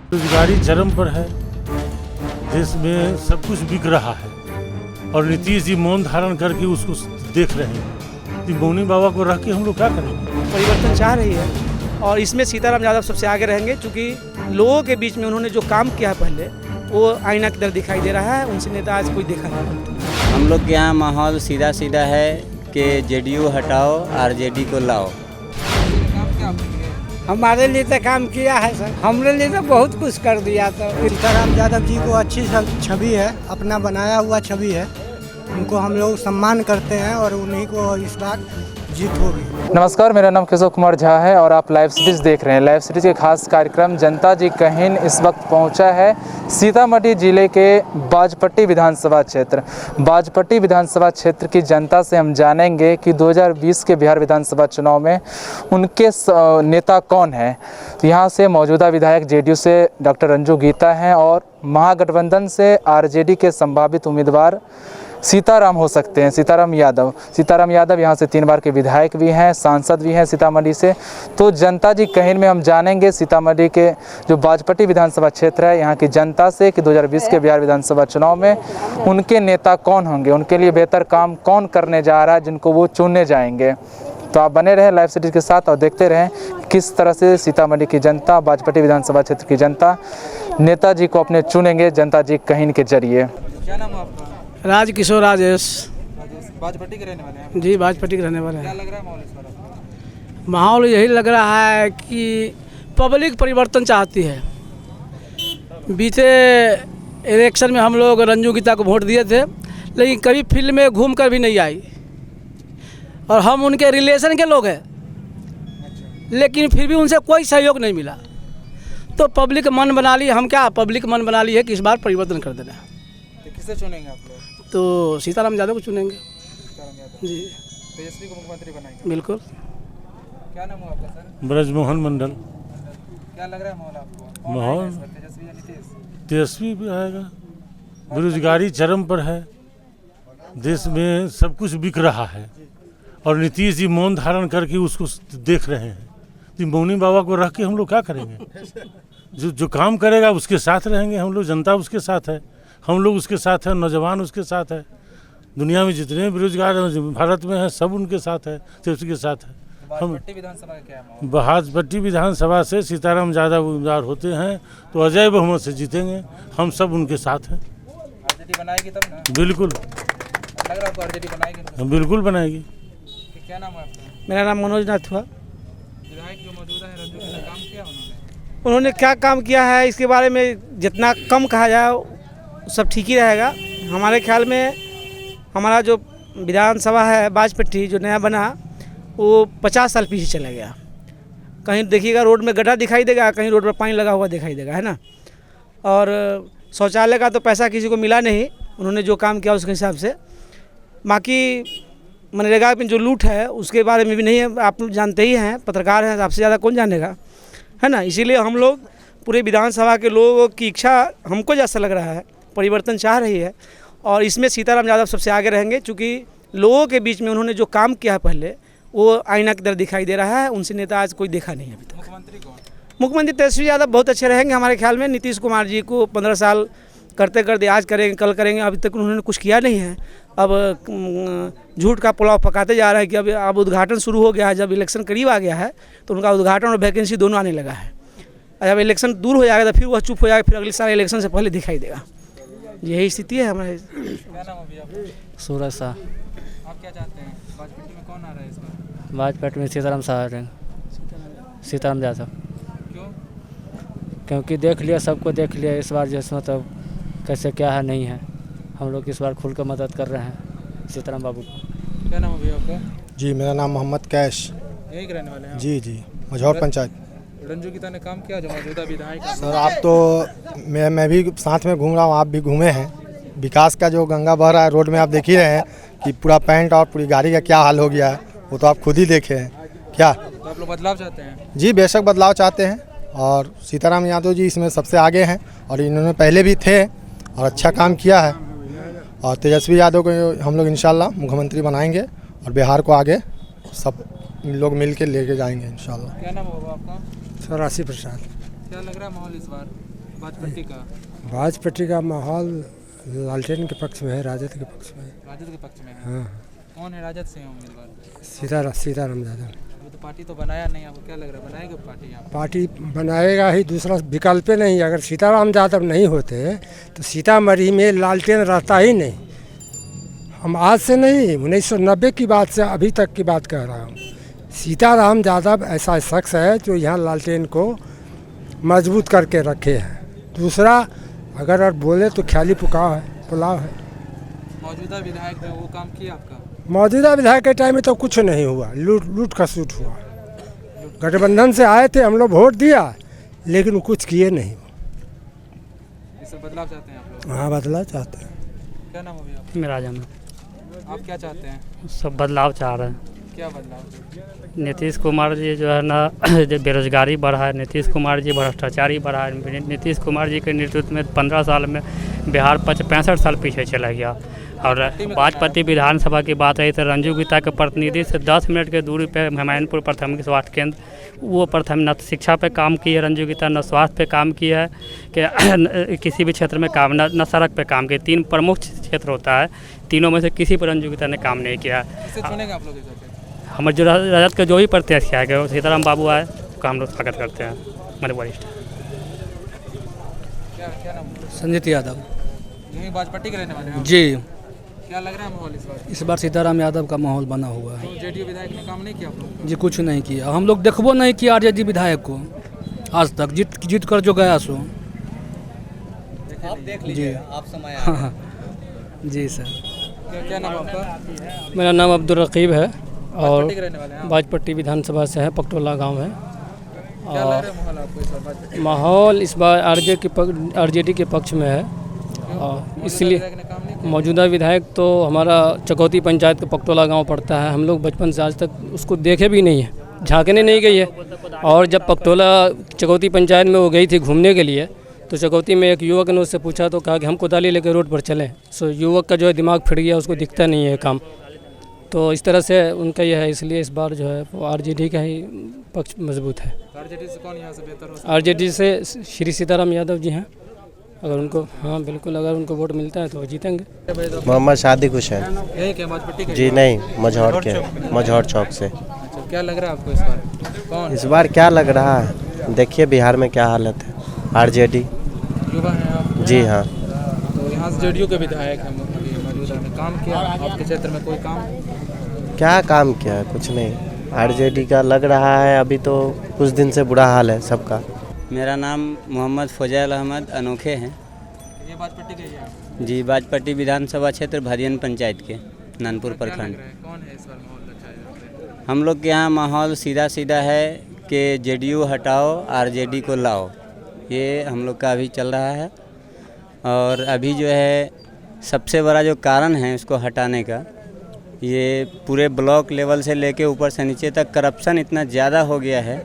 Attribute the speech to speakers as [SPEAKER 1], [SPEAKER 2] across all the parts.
[SPEAKER 1] बेरोजगारी चरम पर है, देश में सब कुछ बिक रहा है और नीतीश जी मौन धारण करके उसको देख रहे हैं। तो मौनी बाबा को रख के हम लोग क्या करेंगे?
[SPEAKER 2] परिवर्तन चाह रही है और इसमें सीताराम यादव सबसे आगे रहेंगे, क्योंकि लोगों के बीच में उन्होंने जो काम किया है पहले वो आईना की तरह दिखाई दे रहा है। उनसे नेता आज कोई देखा नहीं।
[SPEAKER 3] हम लोग के यहाँ माहौल सीधा सीधा है कि जेडीयू हटाओ, आरजेडी को लाओ।
[SPEAKER 4] हमारे लिए तो काम किया है सर, हमारे लिए तो बहुत कुछ कर दिया। तो सीताराम यादव जी को अच्छी छवि है, अपना बनाया हुआ छवि है, उनको हम लोग सम्मान करते हैं और उन्हीं को इस बार जीत होगी।
[SPEAKER 5] नमस्कार, मेरा नाम केशव कुमार झा है और आप लाइव सीरीज देख रहे हैं। लाइव सीरीज के खास कार्यक्रम जनता जी कहिन इस वक्त पहुंचा है सीतामढ़ी जिले के बाजपट्टी विधानसभा क्षेत्र। बाजपट्टी विधानसभा क्षेत्र की जनता से हम जानेंगे कि 2020 के बिहार विधानसभा चुनाव में उनके नेता कौन है। यहाँ से मौजूदा विधायक जेडीयू से डॉक्टर रंजू गीता हैं और महागठबंधन से आरजेडी के संभावित उम्मीदवार सीताराम हो सकते हैं, सीताराम यादव यहाँ से 3 बार के विधायक भी हैं, सांसद भी हैं सीतामढ़ी से। तो जनता जी कहिन में हम जानेंगे सीतामढ़ी के जो बाजपट्टी विधानसभा क्षेत्र है यहाँ की जनता से कि 2020 के बिहार विधानसभा चुनाव में उनके नेता कौन होंगे, उनके लिए बेहतर काम कौन करने जा रहा है जिनको वो चुनने जाएंगे। तो आप बने रहें लाइव सीरीज के साथ और देखते रहें किस तरह से सीतामढ़ी की जनता, बाजपट्टी विधानसभा क्षेत्र की जनता नेताजी को अपने चुनेंगे जनता जी कहिन के जरिए।
[SPEAKER 3] क्या नाम है आपका?
[SPEAKER 2] राजकिशोर राजेश।
[SPEAKER 3] बाजपट्टी के रहने वाले हैं?
[SPEAKER 2] जी, बाजपट्टी के रहने वाले
[SPEAKER 3] क्या
[SPEAKER 2] हैं।
[SPEAKER 3] लग रहा है माहौल इस बार?
[SPEAKER 2] माहौल यही लग रहा है कि पब्लिक परिवर्तन चाहती है। बीते इलेक्शन में हम लोग रंजू गीता को वोट दिए थे, लेकिन कभी फील्ड में घूम कर भी नहीं आई और हम उनके रिलेशन के लोग हैं, लेकिन फिर भी उनसे कोई सहयोग नहीं मिला। तो पब्लिक मन बना ली, हम क्या पब्लिक मन बना ली है कि इस बार परिवर्तन कर देना।
[SPEAKER 3] तो किसे चुनेंगे आप लोग?
[SPEAKER 2] तो सीताराम यादव को चुनेंगे।
[SPEAKER 3] सीताराम यादव
[SPEAKER 2] जी
[SPEAKER 3] तेजस्वी को मुख्यमंत्री बनाएंगे?
[SPEAKER 2] बिल्कुल।
[SPEAKER 3] क्या नाम है आपका सर?
[SPEAKER 1] ब्रजमोहन मंडल।
[SPEAKER 3] क्या लग रहा है माहौल आपको? कौन
[SPEAKER 1] माहौल
[SPEAKER 3] आएगा इस बार, तेजस्वी या नीतीश?
[SPEAKER 1] तेजस्वी भी आएगा। बेरोजगारी चरम पर है, देश में सब कुछ बिक रहा है और नीतीश जी मौन धारण करके उसको देख रहे हैं। तो मौनी बाबा को रख के हम लोग क्या करेंगे? जो काम करेगा उसके साथ रहेंगे हम लोग, जनता उसके साथ है, हम लोग उसके साथ हैं, नौजवान उसके साथ है, दुनिया में जितने बेरोजगार भारत में हैं सब उनके साथ है, तो उसके साथ है। हम
[SPEAKER 3] बाजपट्टी विधानसभा का क्या माहौल?
[SPEAKER 1] बाजपट्टी विधानसभा से सीताराम यादव उम्मीदवार होते हैं तो अजय बहुमत से जीतेंगे, हम सब उनके साथ हैं।
[SPEAKER 3] आरजेडी बनाएगी तब ना?
[SPEAKER 1] बिल्कुल,
[SPEAKER 3] लग रहा है आपको आरजेडी बनाएगी?
[SPEAKER 1] बिल्कुल बनाएगी।
[SPEAKER 3] क्या नाम है आपका?
[SPEAKER 2] मेरा नाम मनोज नाथ हुआ।
[SPEAKER 3] विधायक जो मौजूदा है रंजू गीता, काम किया
[SPEAKER 2] उन्होंने क्या काम किया है इसके बारे में जितना कम कहा जाए सब ठीक ही रहेगा। हमारे ख्याल में हमारा जो विधानसभा है बाजपट्टी जो नया बना वो 50 साल पीछे चला गया। कहीं देखिएगा रोड में गड्ढा दिखाई देगा, कहीं रोड पर पानी लगा हुआ दिखाई देगा, है ना। और शौचालय का तो पैसा किसी को मिला नहीं, उन्होंने जो काम किया उसके हिसाब से। बाकी मनरेगा में जो लूट है उसके बारे में भी नहीं है, आप लोग जानते ही हैं, पत्रकार हैं, आपसे ज़्यादा कौन जानेगा, है ना। इसीलिए हम लोग पूरे विधानसभा के लोगों की इच्छा हमको जैसा लग रहा है परिवर्तन चाह रही है और इसमें सीताराम यादव सबसे आगे रहेंगे, क्योंकि लोगों के बीच में उन्होंने जो काम किया है पहले वो आईना की तरह दिखाई दे रहा है। उनसे नेता आज कोई देखा नहीं है अभी तक।
[SPEAKER 3] मुख्यमंत्री कौन?
[SPEAKER 2] मुख्यमंत्री तेजस्वी यादव बहुत अच्छे रहेंगे हमारे ख्याल में। नीतीश कुमार जी को 15 साल करते करते आज करेंगे कल करेंगे, अभी तक उन्होंने कुछ किया नहीं है। अब झूठ का पुलाव पकाते जा रहे हैं कि अब उद्घाटन शुरू हो गया है। जब इलेक्शन करीब आ गया है तो उनका उद्घाटन और वैकेंसी दोनों आने लगा है। जब इलेक्शन दूर हो जाएगा तो फिर वह चुप हो जाएगा, फिर अगले साल इलेक्शन से पहले दिखाई देगा। यही स्थिति है हमारे।
[SPEAKER 3] क्या नाम है आपका?
[SPEAKER 4] सूरज शाह।
[SPEAKER 3] आप क्या चाहते हैं बाजपट्टी में कौन आ रहा है इस बार?
[SPEAKER 4] बाजपट्टी में सीताराम शाह, सीताराम यादव।
[SPEAKER 3] क्यों?
[SPEAKER 4] क्योंकि देख लिया, सबको देख लिया इस बार जैसे मतलब कैसे क्या है नहीं है। हम लोग इस बार खुल कर मदद कर रहे हैं सीताराम बाबू को।
[SPEAKER 3] क्या नाम है भैया आपका?
[SPEAKER 6] जी, मेरा नाम मोहम्मद कैश।
[SPEAKER 3] यहीं के रहने वाले हैं?
[SPEAKER 6] जी, मझौर पंचायत।
[SPEAKER 3] रंजू गीता ने काम किया जो मौजूदा विधायक है?
[SPEAKER 6] सर आप तो मैं भी साथ में घूम रहा हूँ, आप भी घूमे हैं। विकास का जो गंगा बह रहा है रोड में, आप देख ही रहे हैं कि पूरा पैंट और पूरी गाड़ी का क्या हाल हो गया है, वो तो आप खुद ही देखे हैं। क्या
[SPEAKER 3] तो आप लोग बदलाव चाहते हैं?
[SPEAKER 6] जी, बेशक बदलाव चाहते हैं और सीताराम यादव जी इसमें सबसे आगे हैं और इन्होंने पहले भी थे और अच्छा काम किया है। और तेजस्वी यादव को हम लोग इंशाल्लाह मुख्यमंत्री बनाएंगे और बिहार को आगे सब लोग मिल के लेके जाएंगे इंशाल्लाह।
[SPEAKER 3] क्या नाम होगा आपका?
[SPEAKER 4] सर राशि प्रसाद।
[SPEAKER 3] क्या लग रहा है माहौल इस बार?
[SPEAKER 5] बाजपट्टी का?
[SPEAKER 7] बाजपट्टी का माहौल लालटेन के पक्ष में है, राजद के पक्ष में है।
[SPEAKER 5] राजद के पक्ष में है।
[SPEAKER 7] हाँ,
[SPEAKER 5] कौन है राजद से उम्मीदवार?
[SPEAKER 7] सीताराम यादव।
[SPEAKER 5] अभी तो पार्टी तो बनाया नहीं, आपको क्या लग रहा है बनाएगा पार्टी यहाँ?
[SPEAKER 7] पार्टी बनाएगा ही, दूसरा विकल्प नहीं। अगर सीताराम यादव नहीं होते तो सीतामढ़ी में लालटेन रहता ही नहीं। हम आज से नहीं, 1990 की बात से अभी तक की बात कह रहा हूँ। सीताराम यादव ऐसा शख्स है जो यहाँ लालटेन को मजबूत करके रखे हैं। दूसरा अगर बोले तो ख्याली पुलाव है।
[SPEAKER 5] मौजूदा विधायक जो वो काम किया आपका?
[SPEAKER 7] मौजूदा विधायक के टाइम में तो कुछ नहीं हुआ, लूट खसूट हुआ। गठबंधन से आए थे, हम लोग वोट दिया, लेकिन वो कुछ किए नहीं।
[SPEAKER 5] इस बदलाव चाहते हैं आप लोग?
[SPEAKER 7] हाँ, बदलाव चाहते हैं।
[SPEAKER 5] क्या नाम अभी आप?
[SPEAKER 8] मेरा जम
[SPEAKER 5] आप क्या चाहते हैं?
[SPEAKER 8] सब बदलाव चाह रहे हैं।
[SPEAKER 5] क्या बदलाव?
[SPEAKER 8] नीतीश कुमार जी जो है ना, जो बेरोजगारी बढ़ा है, नीतीश कुमार जी भ्रष्टाचारी बढ़ा है। नीतीश कुमार जी के नेतृत्व में 15 साल में बिहार 65 साल पीछे चला गया। और बाजपट्टी विधानसभा की बात रही तो रंजू गीता के प्रतिनिधि से 10 मिनट के दूरी पे हुमायूंपुर प्राथमिक स्वास्थ्य केंद्र, वो प्रथम न शिक्षा पे काम की है रंजू गीता, न स्वास्थ्य पे काम किया है कि किसी भी क्षेत्र में काम, न सड़क पे काम किया। 3 प्रमुख क्षेत्र होता है, तीनों में से किसी पर रंजू गीता ने काम नहीं किया।
[SPEAKER 5] चुनेंगे आप लोग?
[SPEAKER 8] हमारे जो राजद के जो भी प्रत्याशी आए गए, सीताराम बाबू आए का हम लोग स्वागत करते हैं। हमारे वरिष्ठ
[SPEAKER 5] क्या नाम?
[SPEAKER 9] संजीत यादव।
[SPEAKER 5] यही बाजपट्टी के रहने वाले हैं?
[SPEAKER 9] जी।
[SPEAKER 5] क्या लग रहा है माहौल इस बार?
[SPEAKER 9] इस बार सीताराम यादव का माहौल बना हुआ है।
[SPEAKER 5] तो जेडीयू विधायक ने काम नहीं किया आप लोगों का?
[SPEAKER 9] जी, कुछ नहीं किया। हम लोग देखबो नहीं किया आरजेडी विधायक को आज तक। जीत कर जो गया सो
[SPEAKER 3] आप देख लीजिए, आप समय आ
[SPEAKER 9] हाँ, जी सर।
[SPEAKER 5] क्या नाम आपका?
[SPEAKER 8] मेरा नाम अब्दुल रकीब है और
[SPEAKER 5] बाजपट्टी के रहने वाले हैं आप?
[SPEAKER 8] बाजपट्टी विधानसभा से है, पकटोला गांव है।
[SPEAKER 5] क्या लग रहा है माहौल आपको इस बार बाजपट्टी?
[SPEAKER 8] माहौल इस बार आरजेडी के पक्ष में है, और इसलिए मौजूदा विधायक तो हमारा चकौती पंचायत का पकटोला गांव पड़ता है। हम लोग बचपन से आज तक उसको देखे भी नहीं है, झांकने नहीं गई है। और जब पकटोला चकौती पंचायत में वो गई थी घूमने के लिए, तो चकौती में एक युवक ने उससे पूछा तो कहा कि हम कोदाली लेकर रोड पर चलें। सो युवक का जो है दिमाग फिट गया, उसको दिखता नहीं है काम। तो इस तरह से उनका यह है, इसलिए इस बार जो है वो आरजेडी का ही पक्ष मजबूत है।
[SPEAKER 5] आरजेडी से कौन यहाँ से बेहतर हो सकता है?
[SPEAKER 8] आरजेडी से श्री सीताराम यादव जी हैं। अगर उनको, हाँ बिल्कुल, अगर उनको वोट मिलता है तो वो जीतेंगे।
[SPEAKER 10] मोहम्मद सादिक हुसैन।
[SPEAKER 5] यही क्या बाजपट्टी के?
[SPEAKER 10] जी नहीं, मझौर चौक से।
[SPEAKER 5] अच्छा, क्या लग रहा है आपको इस बार? कौन
[SPEAKER 10] इस बार क्या लग रहा है, देखिए बिहार में क्या हालत है। आरजेडी।
[SPEAKER 5] युवा हैं आप?
[SPEAKER 10] जी हाँ।
[SPEAKER 5] तो यहाँ से जेडीयू के विधायक हैं मौजूदा में, काम किया आपके क्षेत्र में कोई काम?
[SPEAKER 10] क्या काम किया है? कुछ नहीं। आरजेडी का लग रहा है अभी तो कुछ दिन से बुरा हाल है सबका।
[SPEAKER 3] मेरा नाम मोहम्मद फजल अहमद अनोखे हैं।
[SPEAKER 5] ये बाजपट्टी के ही हैं?
[SPEAKER 3] जी, बाजपट्टी विधानसभा क्षेत्र भरियन पंचायत के नानपुर
[SPEAKER 5] क्या लग
[SPEAKER 3] प्रखंड।
[SPEAKER 5] रहा है, कौन है इस बार माहौल अच्छा है?
[SPEAKER 3] हम लोग के यहाँ माहौल सीधा सीधा है कि जेडीयू हटाओ, आरजेडी को लाओ। ये हम लोग का अभी चल रहा है। और अभी जो है सबसे बड़ा जो कारण है उसको हटाने का, ये पूरे ब्लॉक लेवल से लेके ऊपर से नीचे तक करप्शन इतना ज़्यादा हो गया है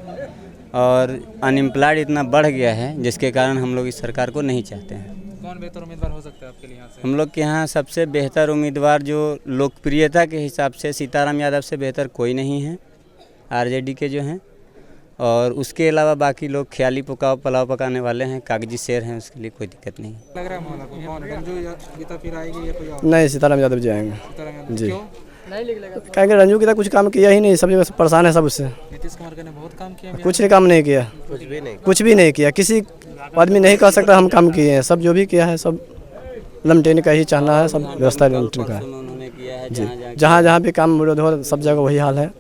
[SPEAKER 3] और अनएम्प्लॉयड इतना बढ़ गया है, जिसके कारण हम लोग इस सरकार को नहीं चाहते हैं।
[SPEAKER 5] कौन बेहतर उम्मीदवार हो सकता है आपके लिए यहाँ से?
[SPEAKER 3] हम लोग के यहाँ सबसे बेहतर उम्मीदवार जो लोकप्रियता के हिसाब से सीताराम यादव से बेहतर कोई नहीं है, आरजेडी के जो हैं। और उसके अलावा बाकी लोग ख्याली पुलाव पकाने वाले हैं, कागजी शेर हैं, उसके लिए कोई दिक्कत नहीं।
[SPEAKER 5] लग रहा है माहौल आपको? कौन है? रंजू गीता फिर आएगी या कोई और?
[SPEAKER 4] नहीं, सीताराम यादव जी आएंगे।
[SPEAKER 5] सीताराम यादव।
[SPEAKER 4] जी।
[SPEAKER 5] क्यों?
[SPEAKER 4] कहेंगे रंजू की कुछ काम किया ही नहीं, सब जगह परेशान है सब उससे।
[SPEAKER 5] नीतीश कुमार ने बहुत काम किया?
[SPEAKER 4] कुछ नहीं काम नहीं किया, कुछ भी नहीं किया। किसी आदमी नहीं कह सकता हम काम किए हैं। सब जो भी किया है सब लमटेन का ही चाहना है, सब व्यवस्था लमटेन का है। जी, जहाँ जहाँ भी काम विरोध हो सब जगह वही हाल है।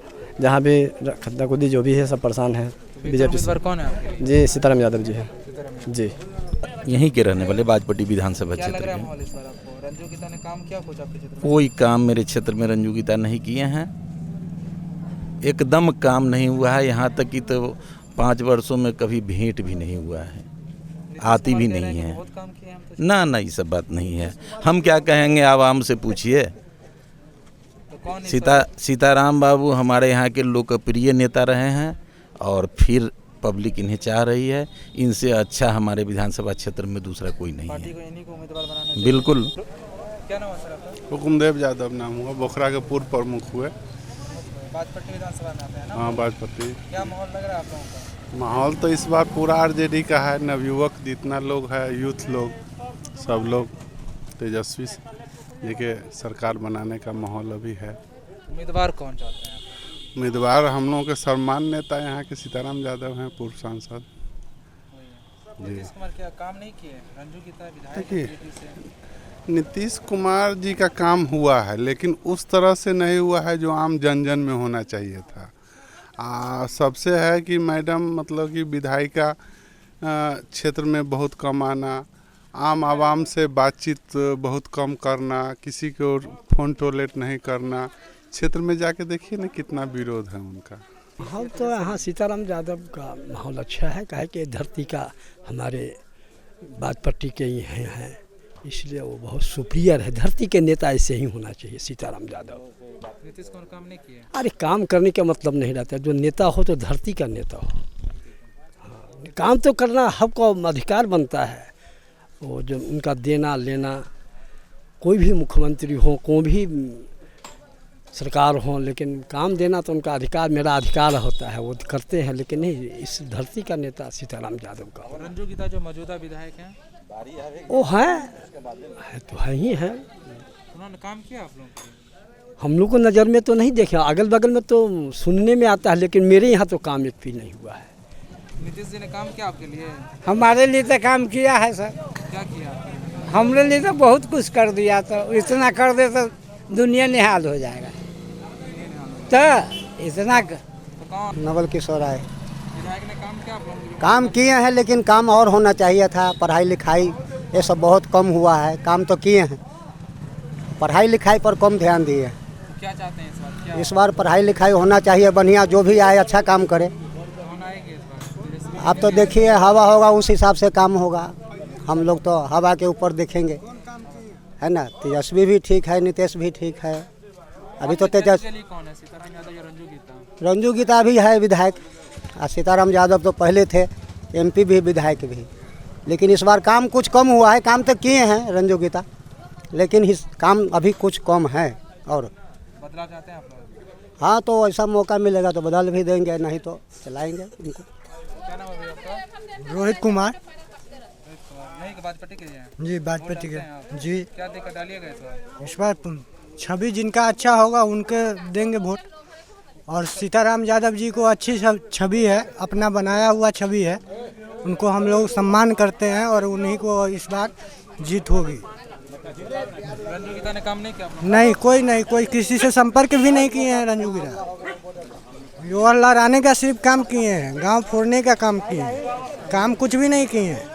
[SPEAKER 4] जहाँ भी खद्दा खुदी जो भी है सब परेशान है बीजेपी से।
[SPEAKER 5] कौन है आपके?
[SPEAKER 4] जी, सीताराम यादव जी है। जी,
[SPEAKER 11] यहीं के रहने वाले बाजपट्टी विधानसभा
[SPEAKER 5] क्या लग
[SPEAKER 11] क्षेत्र
[SPEAKER 5] रहा है
[SPEAKER 11] के।
[SPEAKER 5] माहौल इस बार आपको? रंजू गीता ने काम किया कुछ आपके क्षेत्र में?
[SPEAKER 11] कोई काम मेरे क्षेत्र में रंजू गीता नहीं किए हैं, एकदम काम नहीं हुआ है। यहाँ तक कि तो 5 वर्षों में कभी भेंट भी नहीं हुआ है, आती भी नहीं है।
[SPEAKER 5] बहुत काम किए हम तो।
[SPEAKER 11] ना ये सब बात नहीं है। हम क्या कहेंगे, आवाम से पूछिए।
[SPEAKER 5] तो कौन
[SPEAKER 11] सीताराम बाबू हमारे यहाँ के लोकप्रिय नेता रहे हैं और फिर पब्लिक इन्हें चाह रही है। इनसे अच्छा हमारे विधानसभा क्षेत्र में दूसरा कोई नहीं
[SPEAKER 5] पार्टी
[SPEAKER 11] है।
[SPEAKER 5] को इन्हीं को उम्मीदवार बनाना चाहिए।
[SPEAKER 11] बिल्कुल।
[SPEAKER 5] क्या नाम है सर आपका?
[SPEAKER 12] हुकुमदेव यादव नाम हुआ, बोखरा के पूर्व प्रमुख हुए।
[SPEAKER 5] बाजपट्टी विधानसभा में आते हैं ना?
[SPEAKER 12] हाँ, बाजपट्टी।
[SPEAKER 5] क्या माहौल लग रहा है आप लोगों का?
[SPEAKER 12] माहौल तो इस बार पूरा आरजेडी का है। नवयुवक जितना लोग है, यूथ लोग, सब लोग तेजस्वी जी के सरकार बनाने का माहौल अभी है।
[SPEAKER 5] उम्मीदवार कौन चाहते हैं?
[SPEAKER 12] उम्मीदवार हम लोगों के सम्मान नेता यहाँ के सीताराम यादव हैं, पूर्व सांसद जी।
[SPEAKER 5] नीतीश कुमार क्या काम नहीं किए? रंजू गीता विधायक
[SPEAKER 12] देखिए, नीतीश कुमार जी का काम हुआ है, लेकिन उस तरह से नहीं हुआ है जो आम जन जन में होना चाहिए था। सबसे है कि मैडम मतलब कि विधायिका क्षेत्र में बहुत कम आना, आम आवाम से बातचीत बहुत कम करना, किसी को फ़ोन टॉयलेट नहीं करना। क्षेत्र में जाके देखिए ना कितना विरोध है उनका।
[SPEAKER 13] माहौल तो यहाँ सीताराम यादव का माहौल अच्छा है, काहे कि धरती का हमारे बाजपट्टी के ही हैं, इसलिए वो बहुत सुपीरियर है। धरती के नेता ऐसे ही होना चाहिए सीताराम यादव।
[SPEAKER 5] नीतीश कुमार काम नहीं किए?
[SPEAKER 13] अरे काम करने का मतलब नहीं रहता, जो नेता हो तो धरती का नेता हो। हाँ, काम तो करना हमको अधिकार बनता है। वो जो उनका देना लेना, कोई भी मुख्यमंत्री हो, कोई भी सरकार हो, लेकिन काम देना तो उनका अधिकार, मेरा अधिकार होता है, वो करते हैं। लेकिन नहीं, इस धरती का नेता सीताराम यादव का।
[SPEAKER 5] और रंजू गीता जो मौजूदा विधायक हैं
[SPEAKER 13] वो है तो है ही है।
[SPEAKER 5] उन्होंने काम किया आप लोगों के?
[SPEAKER 13] हम लोग को नज़र में तो नहीं देखे, अगल बगल में तो सुनने में आता है, लेकिन मेरे यहाँ तो काम एक भी नहीं हुआ है।
[SPEAKER 5] नीतीश जी ने काम किया आपके लिए?
[SPEAKER 2] हमारे लिए तो काम किया है सर।
[SPEAKER 5] क्या किया?
[SPEAKER 2] हमारे लिए तो बहुत कुछ कर दिया, तो इतना कर दे तो दुनिया निहाल हो जाएगा। तो इतना
[SPEAKER 4] नवल किशोर राय
[SPEAKER 5] विधायक ने काम किया आप लोगों के?
[SPEAKER 4] काम किए हैं, लेकिन काम और होना चाहिए था। पढ़ाई लिखाई ये सब बहुत कम हुआ है। काम तो किए हैं, पढ़ाई लिखाई पर कम ध्यान दिए।
[SPEAKER 5] क्या चाहते हैं इस बार? क्या
[SPEAKER 4] इस बार पढ़ाई लिखाई होना चाहिए बढ़िया, जो भी आए अच्छा काम करे।
[SPEAKER 5] कौन आएगी इस बार?
[SPEAKER 4] आप तो देखिए हवा होगा उस हिसाब से काम होगा। हम लोग तो हवा के ऊपर देखेंगे, है ना। तेजस्वी भी ठीक है, नीतीश भी ठीक है। अभी तो तेजस्वी
[SPEAKER 5] कौन है, सीताराम यादव या रंजू गीता?
[SPEAKER 4] रंजू गीता भी है विधायक, और सीताराम यादव तो पहले थे, एमपी भी विधायक भी। लेकिन इस बार काम कुछ कम हुआ है। काम तो किए हैं रंजू गीता, लेकिन इस काम अभी कुछ कम है। और
[SPEAKER 5] बदलाव चाहते हैं आप लोग?
[SPEAKER 4] हाँ, तो ऐसा मौका मिलेगा तो बदल भी देंगे, नहीं तो चलाएंगे उनको।
[SPEAKER 5] क्या नाम है भैया आपका?
[SPEAKER 4] रोहित कुमार
[SPEAKER 5] यहीं के बाजपट्टी के हैं?
[SPEAKER 4] जी, बाजपट्टी के जी।
[SPEAKER 5] क्या देखकर डालिएगा इस बार?
[SPEAKER 4] इस बार छवि जिनका अच्छा होगा उनके देंगे वोट। और सीताराम यादव जी को अच्छी छवि है, अपना बनाया हुआ छवि है, उनको हम लोग सम्मान करते हैं और उन्हीं को इस बार जीत होगी।
[SPEAKER 5] रंजू गीता ने काम नहीं किया?
[SPEAKER 4] नहीं, कोई किसी से संपर्क भी नहीं किए हैं रंजू गीता। युवा लहराने का सिर्फ काम किए हैं, गांव फोड़ने का काम किए हैं, काम कुछ भी नहीं किए हैं।